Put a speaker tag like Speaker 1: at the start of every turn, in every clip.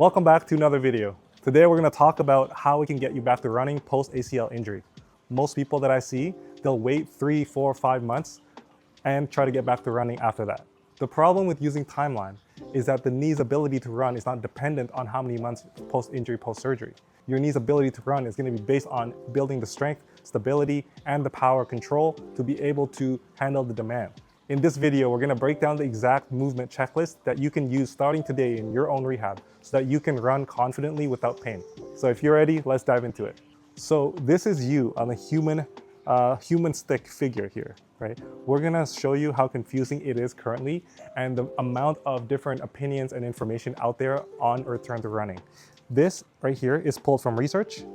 Speaker 1: Welcome back to another video. Today we're going to talk about how we can get you back to running post ACL injury. Most people that I see, they'll wait 3, 4, 5 months and try to get back to running after that. The problem with using timeline is that the knee's ability to run is not dependent on how many months post-injury, post-surgery. Your knee's ability to run is going to be based on building the strength, stability, and the power control to be able to handle the demand. In this video, we're going to break down the exact movement checklist that you can use starting today in your own rehab so that you can run confidently without pain. So if you're ready, let's dive into it. So this is you on a human stick figure here, right? We're going to show you how confusing it is currently and the amount of different opinions and information out there on return to running. This right here is pulled from research,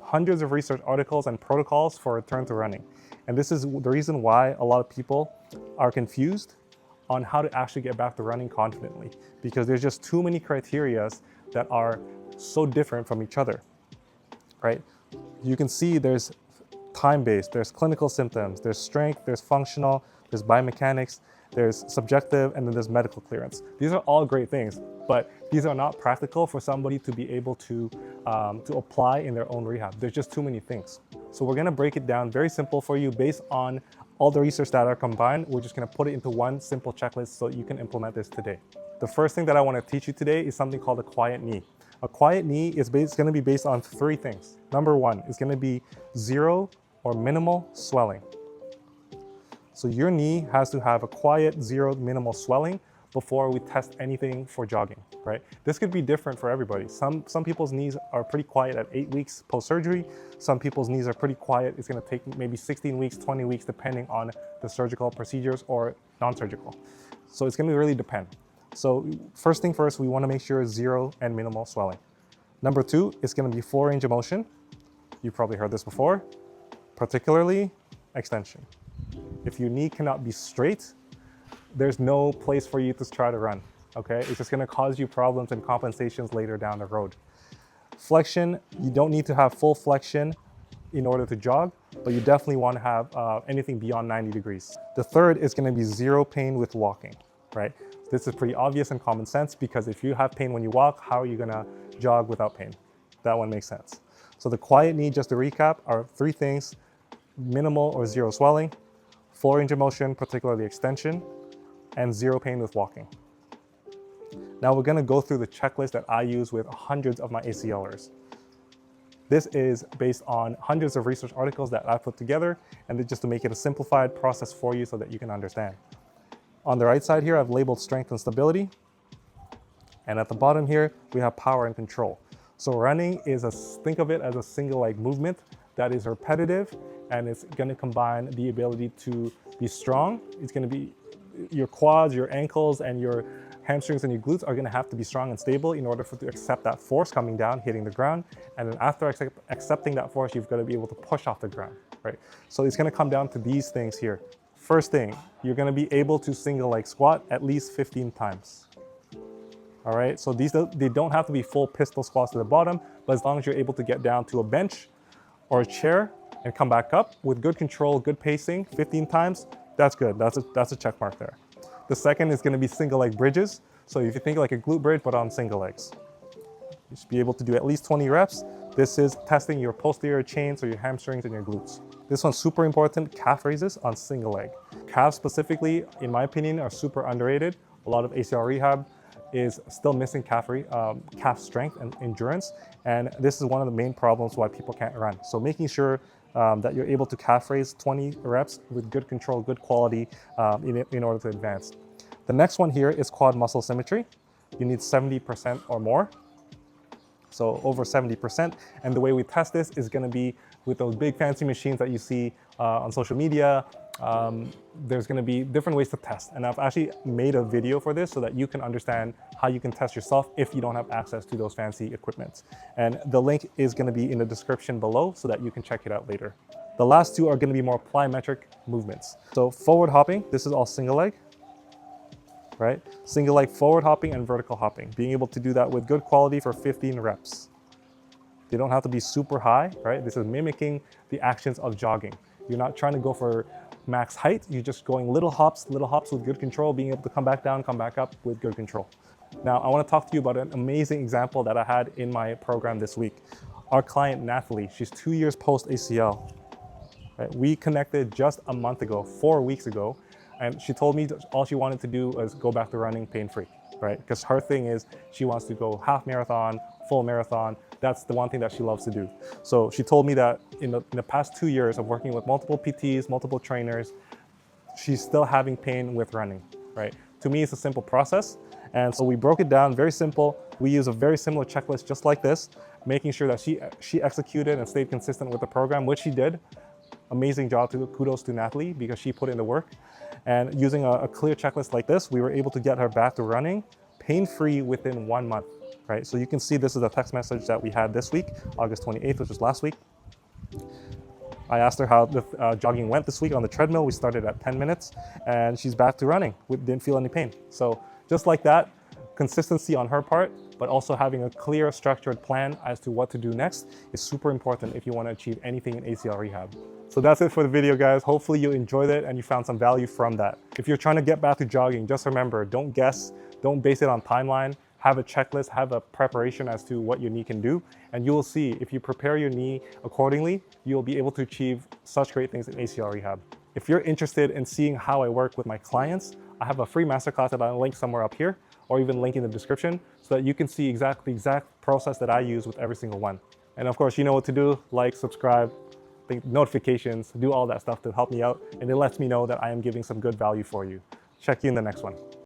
Speaker 1: hundreds of research articles and protocols for return to running. And this is the reason why a lot of people are confused on how to actually get back to running confidently, because there's just too many criteria that are so different from each other, right? You can see there's time-based, there's clinical symptoms, there's strength, there's functional, there's biomechanics, there's subjective, and then there's medical clearance. These are all great things, but these are not practical for somebody to be able to apply in their own rehab. There's just too many things. So we're gonna break it down very simple for you based on all the research that are combined. We're just gonna put it into one simple checklist so you can implement this today. The first thing that I wanna teach you today is something called a quiet knee. A quiet knee is gonna be based on 3 things. Number 1 is gonna be 0 or minimal swelling. So your knee has to have a quiet 0 minimal swelling before we test anything for jogging, right? This could be different for everybody. Some people's knees are pretty quiet at 8 weeks post-surgery. Some people's knees are pretty quiet. It's gonna take maybe 16 weeks, 20 weeks, depending on the surgical procedures or non-surgical. So it's gonna really depend. So first thing first, we wanna make sure 0 and minimal swelling. Number 2 is gonna be full range of motion. You've probably heard this before, particularly extension. If your knee cannot be straight, there's no place for you to try to run, okay? It's just gonna cause you problems and compensations later down the road. Flexion, you don't need to have full flexion in order to jog, but you definitely wanna have anything beyond 90 degrees. The third is gonna be 0 pain with walking, right? This is pretty obvious and common sense because if you have pain when you walk, how are you gonna jog without pain? That one makes sense. So the quiet knee, just to recap, are 3 things: minimal or 0 swelling, full range of motion, particularly extension, and 0 pain with walking. Now we're gonna go through the checklist that I use with hundreds of my ACLers. This is based on hundreds of research articles that I put together, and just to make it a simplified process for you so that you can understand. On the right side here, I've labeled strength and stability. And at the bottom here, we have power and control. So running is think of it as a single leg movement that is repetitive, and it's gonna combine the ability to be strong. It's gonna be your quads, your ankles, and your hamstrings and your glutes are gonna have to be strong and stable in order to accept that force coming down, hitting the ground. And then after accepting that force, you've gotta be able to push off the ground, right? So it's gonna come down to these things here. First thing, you're gonna be able to single leg squat at least 15 times. All right, so they don't have to be full pistol squats to the bottom, but as long as you're able to get down to a bench or a chair and come back up with good control, good pacing, 15 times, that's good. That's a check mark there. The second is gonna be single leg bridges. So if you think like a glute bridge, but on single legs. You should be able to do at least 20 reps. This is testing your posterior chains or your hamstrings and your glutes. This one's super important, calf raises on single leg. Calves specifically, in my opinion, are super underrated. A lot of ACL rehab is still missing calf strength and endurance. And this is one of the main problems why people can't run. So making sure that you're able to calf raise 20 reps with good control, good quality in order to advance. The next one here is quad muscle symmetry. You need 70% or more. So over 70%. And the way we test this is gonna be with those big fancy machines that you see on social media. There's gonna be different ways to test. And I've actually made a video for this so that you can understand how you can test yourself if you don't have access to those fancy equipment. And the link is gonna be in the description below so that you can check it out later. The last 2 are gonna be more plyometric movements. So forward hopping, this is all single leg, right? Single leg forward hopping and vertical hopping. Being able to do that with good quality for 15 reps. They don't have to be super high, right? This is mimicking the actions of jogging. You're not trying to go for max height, you're just going little hops with good control, being able to come back down, come back up with good control. Now, I want to talk to you about an amazing example that I had in my program this week. Our client, Nathalie, she's 2 years post ACL. Right? We connected just a month ago, 4 weeks ago, and she told me that all she wanted to do was go back to running pain-free, right? Because her thing is she wants to go half marathon, full marathon. That's the one thing that she loves to do. So she told me that in the past 2 years of working with multiple PTs, multiple trainers, she's still having pain with running, right? To me, it's a simple process. And so we broke it down, very simple. We use a very similar checklist just like this, making sure that she executed and stayed consistent with the program, which she did. Amazing job, kudos to Nathalie, because she put in the work. And using a clear checklist like this, we were able to get her back to running pain-free within 1 month, right? So you can see this is a text message that we had this week, August 28th, which was last week. I asked her how the jogging went this week on the treadmill. We started at 10 minutes and she's back to running. We didn't feel any pain. So just like that, consistency on her part, but also having a clear, structured plan as to what to do next is super important if you want to achieve anything in ACL rehab. So that's it for the video, guys. Hopefully you enjoyed it and you found some value from that. If you're trying to get back to jogging, just remember, don't guess, don't base it on timeline. Have a checklist, have a preparation as to what your knee can do, and you will see if you prepare your knee accordingly, you'll be able to achieve such great things in ACL rehab. If you're interested in seeing how I work with my clients, I have a free masterclass that I'll link somewhere up here, or even link in the description, so that you can see the exact process that I use with every single one. And of course, you know what to do: like, subscribe, notifications, do all that stuff to help me out, and it lets me know that I am giving some good value for you. Check you in the next one.